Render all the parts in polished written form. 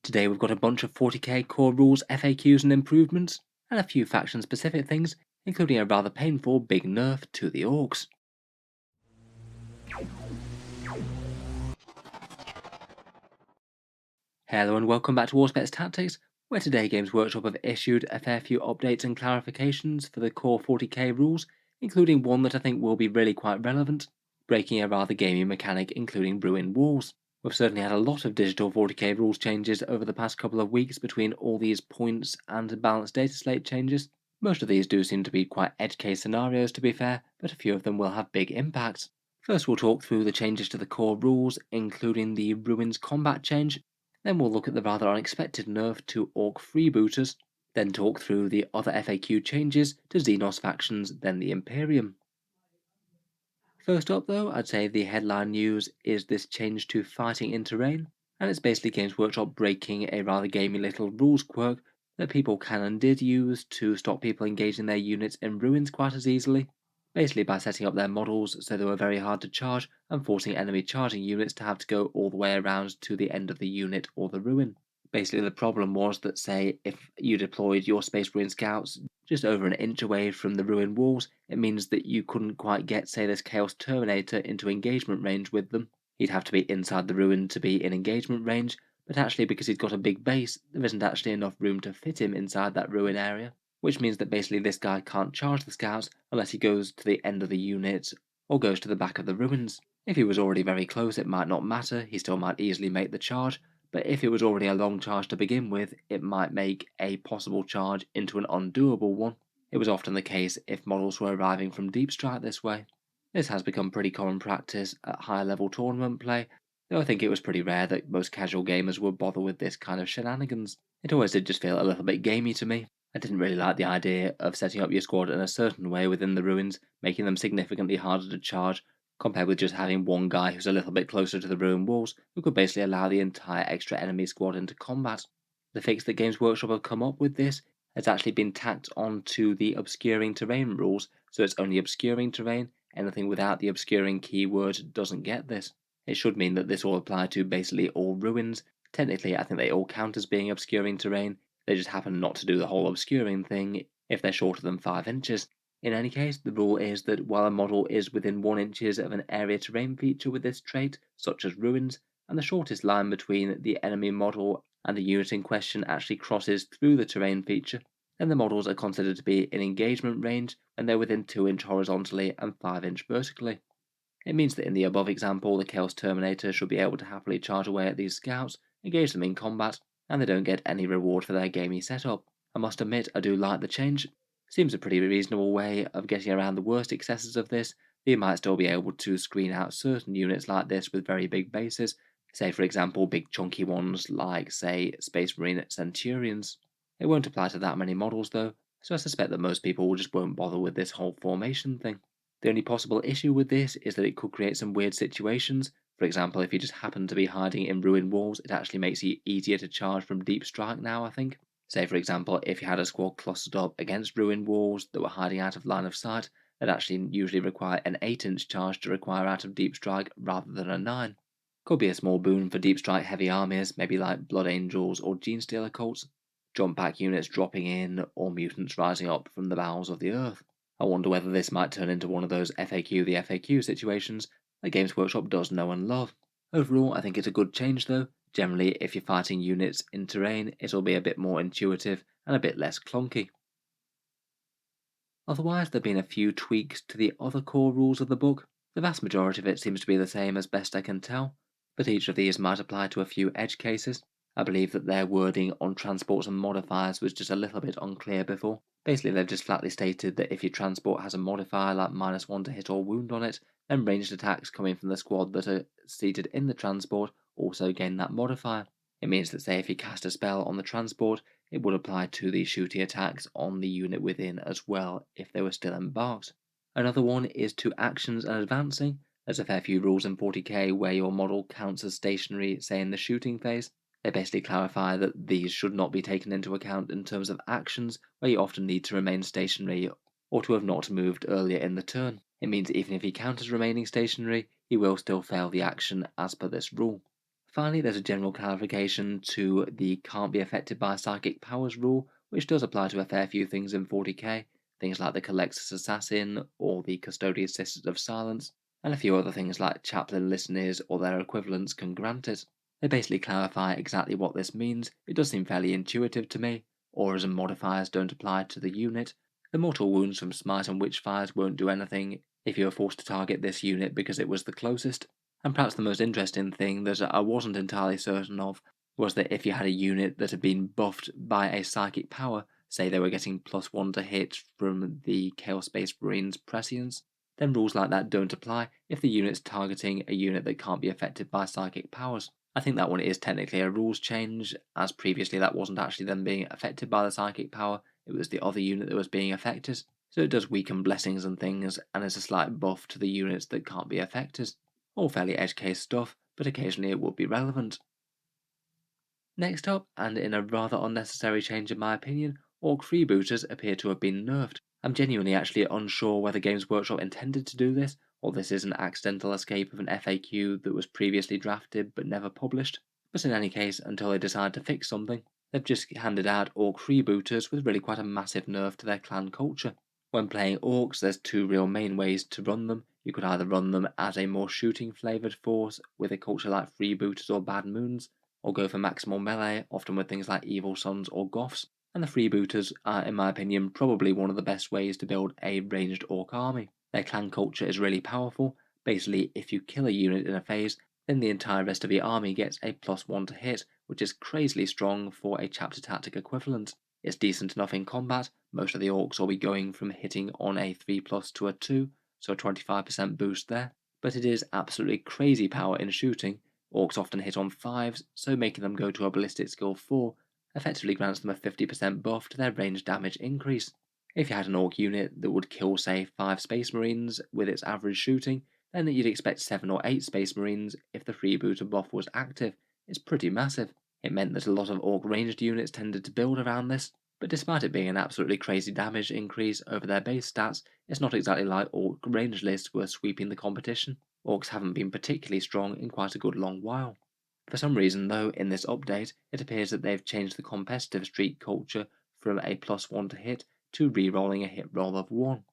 Today we've got a bunch of 40k core rules, FAQs and improvements, and a few faction specific things, including a rather painful big nerf to the Orks. Hello and welcome back to Auspex Tactics, where today Games Workshop have issued a fair few updates and clarifications for the core 40k rules, including one that I think will be really quite relevant, breaking a rather gamey mechanic including ruined walls. We've certainly had a lot of digital 40k rules changes over the past couple of weeks between all these points and balanced data slate changes. Most of these do seem to be quite edge case scenarios to be fair, but a few of them will have big impacts. First we'll talk through the changes to the core rules, including the Ruins combat change. Then we'll look at the rather unexpected nerf to Orc Freebooters, then talk through the other FAQ changes to Xenos factions, then the Imperium. First up though, I'd say the headline news is this change to fighting in terrain, and it's basically Games Workshop breaking a rather gamey little rules quirk that people can and did use to stop people engaging their units in ruins quite as easily, basically by setting up their models so they were very hard to charge and forcing enemy charging units to have to go all the way around to the end of the unit or the ruin. Basically the problem was that, say, if you deployed your Space Marine scouts just over an inch away from the ruined walls, it means that you couldn't quite get, say, this Chaos Terminator into engagement range with them. He'd have to be inside the ruin to be in engagement range, but actually because he's got a big base, there isn't actually enough room to fit him inside that ruin area, which means that basically this guy can't charge the scouts unless he goes to the end of the unit or goes to the back of the ruins. If he was already very close, it might not matter, he still might easily make the charge, but if it was already a long charge to begin with, it might make a possible charge into an undoable one. It was often the case if models were arriving from Deep Strike this way. This has become pretty common practice at higher level tournament play, though I think it was pretty rare that most casual gamers would bother with this kind of shenanigans. It always did just feel a little bit gamey to me. I didn't really like the idea of setting up your squad in a certain way within the ruins, making them significantly harder to charge, compared with just having one guy who's a little bit closer to the ruined walls who could basically allow the entire extra enemy squad into combat. The fix that Games Workshop have come up with this has actually been tacked onto the obscuring terrain rules, so it's only obscuring terrain. Anything without the obscuring keyword doesn't get this. It should mean that this will apply to basically all ruins. Technically, I think they all count as being obscuring terrain, they just happen not to do the whole obscuring thing if they're shorter than 5 inches. In any case, the rule is that while a model is within 1 inches of an area terrain feature with this trait, such as ruins, and the shortest line between the enemy model and the unit in question actually crosses through the terrain feature, then the models are considered to be in engagement range when they're within 2 inch horizontally and 5 inch vertically. It means that in the above example, the Chaos Terminator should be able to happily charge away at these scouts, engage them in combat, and they don't get any reward for their gamey setup. I must admit, I do like the change. Seems a pretty reasonable way of getting around the worst excesses of this, but you might still be able to screen out certain units like this with very big bases, say for example big chunky ones like, say, Space Marine Centurions. It won't apply to that many models though, so I suspect that most people just won't bother with this whole formation thing. The only possible issue with this is that it could create some weird situations. For example, if you just happen to be hiding in ruined walls, it actually makes it easier to charge from deep strike now, I think. Say for example, if you had a squad clustered up against ruined walls that were hiding out of line of sight, that actually usually require an 8-inch charge to require out of deep strike rather than a 9. Could be a small boon for deep strike heavy armies, maybe like Blood Angels or Genestealer cults, jump pack units dropping in, or mutants rising up from the bowels of the earth. I wonder whether this might turn into one of those FAQ the FAQ situations that Games Workshop does know and love. Overall, I think it's a good change though. Generally, if you're fighting units in terrain, it'll be a bit more intuitive and a bit less clunky. Otherwise, there have been a few tweaks to the other core rules of the book. The vast majority of it seems to be the same as best I can tell, but each of these might apply to a few edge cases. I believe that their wording on transports and modifiers was just a little bit unclear before. Basically, they've just flatly stated that if your transport has a modifier like -1 to hit or wound on it, then ranged attacks coming from the squad that are seated in the transport also gain that modifier. It means that, say, if you cast a spell on the transport, it would apply to the shooty attacks on the unit within as well if they were still embarked. Another one is to actions and advancing. There's a fair few rules in 40k where your model counts as stationary, say in the shooting phase. They basically clarify that these should not be taken into account in terms of actions where you often need to remain stationary or to have not moved earlier in the turn. It means even if he counters remaining stationary, he will still fail the action as per this rule. Finally, there's a general clarification to the can't be affected by psychic powers rule, which does apply to a fair few things in 40k, things like the Collector's Assassin or the Custodian Sisters of Silence, and a few other things like Chaplain Listeners or their equivalents can grant it. They basically clarify exactly what this means. It does seem fairly intuitive to me. Auras and modifiers don't apply to the unit. The mortal wounds from Smite and Witchfires won't do anything if you are forced to target this unit because it was the closest. And perhaps the most interesting thing that I wasn't entirely certain of was that if you had a unit that had been buffed by a psychic power, say they were getting +1 to hit from the Chaos Space Marines Prescience, then rules like that don't apply if the unit's targeting a unit that can't be affected by psychic powers. I think that one is technically a rules change, as previously that wasn't actually them being affected by the psychic power, it was the other unit that was being affected. So it does weaken blessings and things, and is a slight buff to the units that can't be affected. All fairly edge case stuff, but occasionally it would be relevant. Next up, and in a rather unnecessary change in my opinion, Orc Freebooters appear to have been nerfed. I'm genuinely actually unsure whether Games Workshop intended to do this, or this is an accidental escape of an FAQ that was previously drafted but never published. But in any case, until they decide to fix something, they've just handed out Orc Freebooters with really quite a massive nerf to their clan culture. When playing Orcs, there's two real main ways to run them. You could either run them as a more shooting flavoured force with a culture like Freebooters or Bad Moons, or go for maximal melee, often with things like Evil Sons or Goths. And the Freebooters are, in my opinion, probably one of the best ways to build a ranged Orc army. Their clan culture is really powerful. Basically, if you kill a unit in a phase, then the entire rest of your army gets a +1 to hit, which is crazily strong for a chapter tactic equivalent. It's decent enough in combat. Most of the Orcs will be going from hitting on a 3+ to a 2, so a 25% boost there. But it is absolutely crazy power in shooting. Orcs often hit on 5s, so making them go to a ballistic skill 4 effectively grants them a 50% buff to their range damage increase. If you had an Orc unit that would kill, say, 5 Space Marines with its average shooting, then you'd expect 7 or 8 Space Marines if the freebooter buff was active. It's pretty massive. It meant that a lot of Orc ranged units tended to build around this, but despite it being an absolutely crazy damage increase over their base stats, it's not exactly like Orc ranged lists were sweeping the competition. Orcs haven't been particularly strong in quite a good long while. For some reason, though, in this update, it appears that they've changed the competitive streak culture from a +1 to hit to re-rolling a hit roll of 1.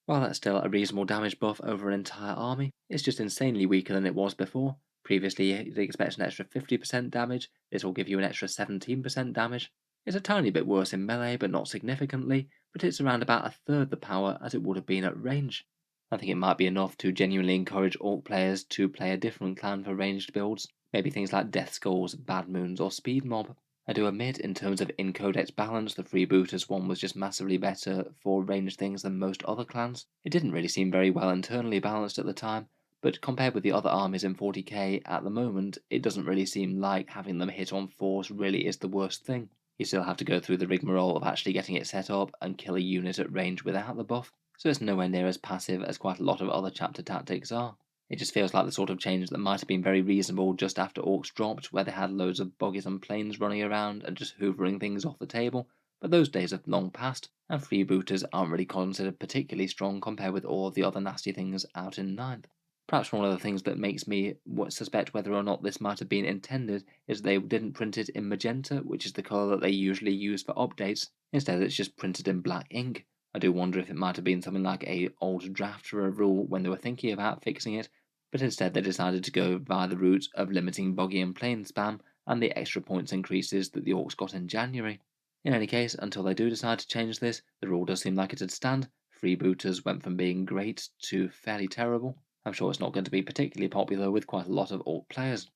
While that's still a reasonable damage buff over an entire army, it's just insanely weaker than it was before. Previously, you'd expect an extra 50% damage, this will give you an extra 17% damage. It's a tiny bit worse in melee, but not significantly, but it's around about a third the power as it would have been at range. I think it might be enough to genuinely encourage Orc players to play a different clan for ranged builds, maybe things like Death Skulls, Bad Moons, or Speed Mob. I do admit, in terms of in-codex balance, the Freebooters one was just massively better for ranged things than most other clans. It didn't really seem very well internally balanced at the time, but compared with the other armies in 40k at the moment, it doesn't really seem like having them hit on 4s really is the worst thing. You still have to go through the rigmarole of actually getting it set up and kill a unit at range without the buff, so it's nowhere near as passive as quite a lot of other chapter tactics are. It just feels like the sort of change that might have been very reasonable just after Orcs dropped, where they had loads of buggies and planes running around and just hoovering things off the table, but those days have long passed, and freebooters aren't really considered particularly strong compared with all the other nasty things out in 9th. Perhaps one of the things that makes me suspect whether or not this might have been intended is they didn't print it in magenta, which is the colour that they usually use for updates. Instead, it's just printed in black ink. I do wonder if it might have been something like a old draft for a rule when they were thinking about fixing it, but instead they decided to go via the route of limiting buggy and plane spam and the extra points increases that the Orcs got in January. In any case, until they do decide to change this, the rule does seem like it'd stand. Freebooters went from being great to fairly terrible. I'm sure it's not going to be particularly popular with quite a lot of Orc players.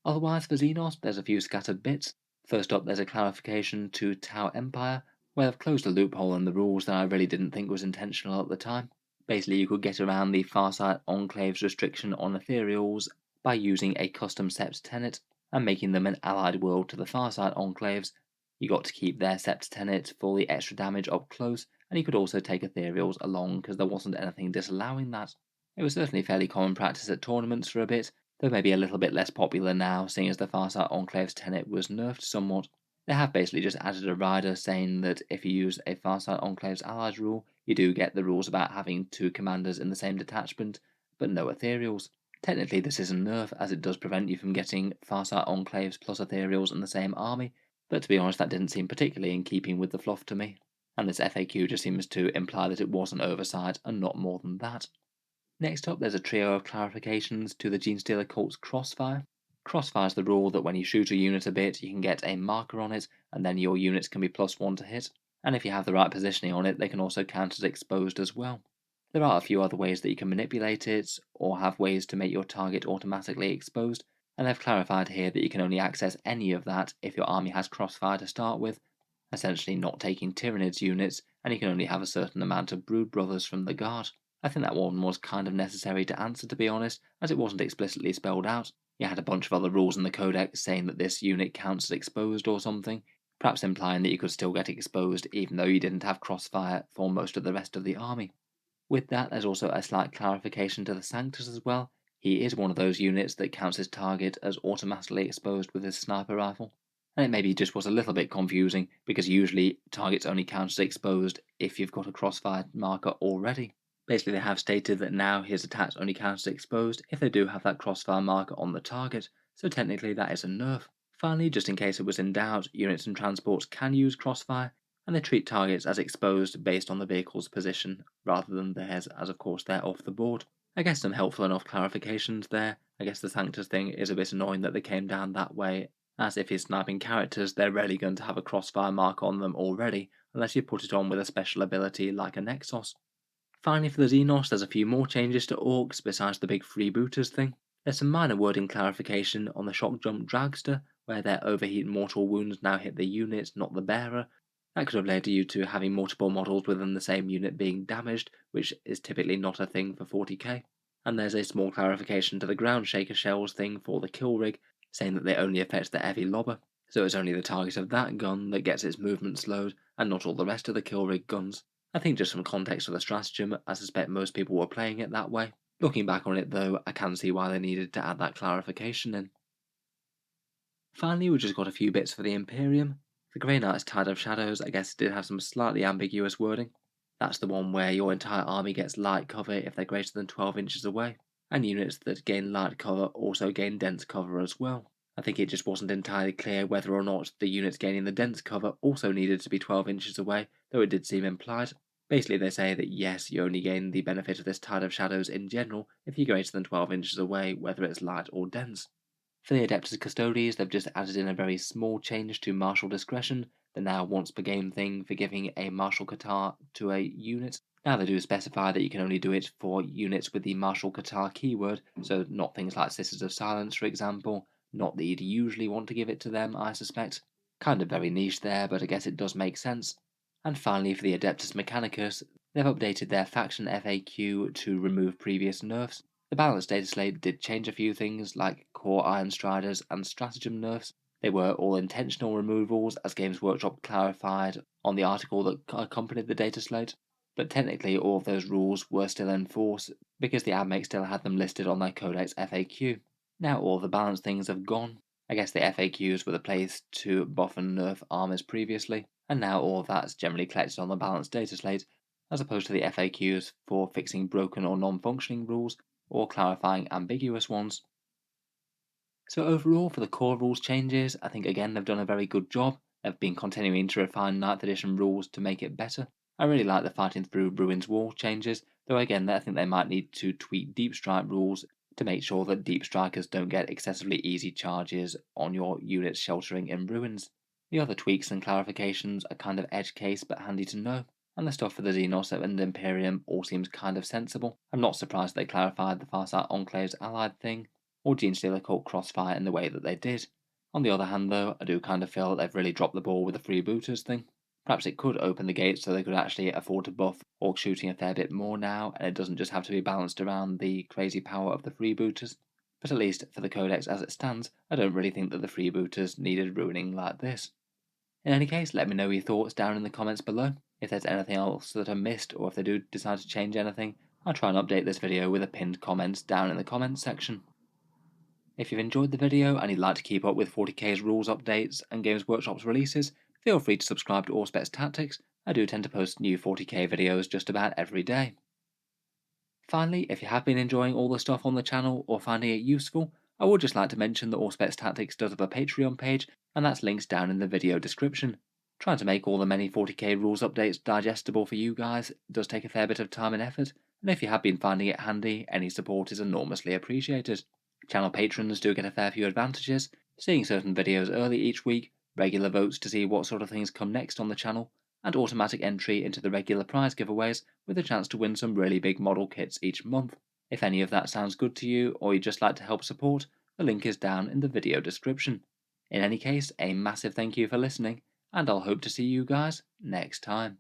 Otherwise, for Xenos, there's a few scattered bits. First up, there's a clarification to Tau Empire, where they've closed a loophole in the rules that I really didn't think was intentional at the time. Basically, you could get around the Farsight Enclave's restriction on ethereals by using a custom Sept Tenet and making them an allied world to the Farsight Enclaves. You got to keep their Sept Tenet for the extra damage up close, and you could also take ethereals along because there wasn't anything disallowing that. It was certainly fairly common practice at tournaments for a bit, though maybe a little bit less popular now, seeing as the Farsight Enclave's Tenet was nerfed somewhat. They have basically just added a rider saying that if you use a Farsight Enclave's allies rule, you do get the rules about having 2 commanders in the same detachment, but no ethereals. Technically this is a nerf, as it does prevent you from getting Farsight Enclaves plus Ethereals in the same army, but to be honest that didn't seem particularly in keeping with the fluff to me, and this FAQ just seems to imply that it was an oversight and not more than that. Next up, there's a trio of clarifications to the Genestealer Cult's Crossfire. Crossfire is the rule that when you shoot a unit a bit, you can get a marker on it, and then your units can be +1 to hit, and if you have the right positioning on it, they can also count as exposed as well. There are a few other ways that you can manipulate it, or have ways to make your target automatically exposed, and they've clarified here that you can only access any of that if your army has Crossfire to start with, essentially not taking Tyranids units, and you can only have a certain amount of Brood Brothers from the Guard. I think that one was kind of necessary to answer, to be honest, as it wasn't explicitly spelled out. You had a bunch of other rules in the codex saying that this unit counts as exposed or something, perhaps implying that you could still get exposed even though you didn't have Crossfire for most of the rest of the army. With that, there's also a slight clarification to the Sanctus as well. He is one of those units that counts his target as automatically exposed with his sniper rifle. And it maybe just was a little bit confusing, because usually targets only count as exposed if you've got a Crossfire marker already. Basically, they have stated that now his attacks only count as exposed if they do have that Crossfire marker on the target, so technically that is a nerf. Finally, just in case it was in doubt, units and transports can use Crossfire, and they treat targets as exposed based on the vehicle's position, rather than theirs, as of course they're off the board. I guess some helpful enough clarifications there. I guess the Sanctus thing is a bit annoying that they came down that way, as if you're sniping characters, they're rarely going to have a Crossfire mark on them already, unless you put it on with a special ability like a Nexus. Finally, for the Xenos, there's a few more changes to Orks besides the big Freebooterz thing. There's some minor wording clarification on the Shock Jump Dragster, where their overheat mortal wounds now hit the unit, not the bearer. That could have led you to having multiple models within the same unit being damaged, which is typically not a thing for 40k. And there's a small clarification to the Ground Shaker Shells thing for the kill rig, saying that they only affect the heavy lobber, so it's only the target of that gun that gets its movement slowed, and not all the rest of the kill rig guns. I think just some context for the stratagem, I suspect most people were playing it that way. Looking back on it though, I can see why they needed to add that clarification in. Finally, we just got a few bits for the Imperium. The Grey Knight's Tide of Shadows, I guess, did have some slightly ambiguous wording. That's the one where your entire army gets light cover if they're greater than 12 inches away, and units that gain light cover also gain dense cover as well. I think it just wasn't entirely clear whether or not the units gaining the dense cover also needed to be 12 inches away, though it did seem implied. Basically, they say that yes, you only gain the benefit of this Tide of Shadows in general if you're greater than 12 inches away, whether it's light or dense. For the Adeptus Custodes, they've just added in a very small change to martial discretion, the now once per game thing for giving a martial Qatar to a unit. Now they do specify that you can only do it for units with the martial Qatar keyword, so not things like Sisters of Silence, for example. Not that you'd usually want to give it to them, I suspect. Kind of very niche there, but I guess it does make sense. And finally, for the Adeptus Mechanicus, they've updated their faction FAQ to remove previous nerfs. The balanced data slate did change a few things, like core Iron Striders and stratagem nerfs. They were all intentional removals, as Games Workshop clarified on the article that accompanied the data slate. But technically, all of those rules were still in force because the admech still had them listed on their Codex FAQ. Now all the balanced things have gone. I guess the FAQs were the place to buff and nerf armies previously, and now all of that's generally collected on the balanced data slate, as opposed to the FAQs for fixing broken or non-functioning rules, or clarifying ambiguous ones. So overall, for the core rules changes, I think again they've done a very good job. They've been continuing to refine 9th edition rules to make it better. I really like the Fighting Through Ruins Wall changes, though again I think they might need to tweak Deep Strike rules to make sure that Deep Strikers don't get excessively easy charges on your units sheltering in ruins. The other tweaks and clarifications are kind of edge case but handy to know, and the stuff for the Xenos and Imperium all seems kind of sensible. I'm not surprised they clarified the Farsight Enclaves allied thing, or Genestealer Cult Crossfire in the way that they did. On the other hand though, I do kind of feel that they've really dropped the ball with the Freebooters thing. Perhaps it could open the gates so they could actually afford to buff Orc shooting a fair bit more now, and it doesn't just have to be balanced around the crazy power of the Freebooters. But at least for the Codex as it stands, I don't really think that the Freebooters needed ruining like this. In any case, let me know your thoughts down in the comments below. If there's anything else that I missed, or if they do decide to change anything, I'll try and update this video with a pinned comment down in the comments section. If you've enjoyed the video and you'd like to keep up with 40k's rules updates and Games Workshop's releases, feel free to subscribe to Auspex Tactics. I do tend to post new 40k videos just about every day. Finally, if you have been enjoying all the stuff on the channel or finding it useful, I would just like to mention that Auspex Tactics does have a Patreon page, and that's linked down in the video description. Trying to make all the many 40k rules updates digestible for you guys does take a fair bit of time and effort, and if you have been finding it handy, any support is enormously appreciated. Channel patrons do get a fair few advantages, seeing certain videos early each week, regular votes to see what sort of things come next on the channel, and automatic entry into the regular prize giveaways with a chance to win some really big model kits each month. If any of that sounds good to you, or you'd just like to help support, the link is down in the video description. In any case, a massive thank you for listening, and I'll hope to see you guys next time.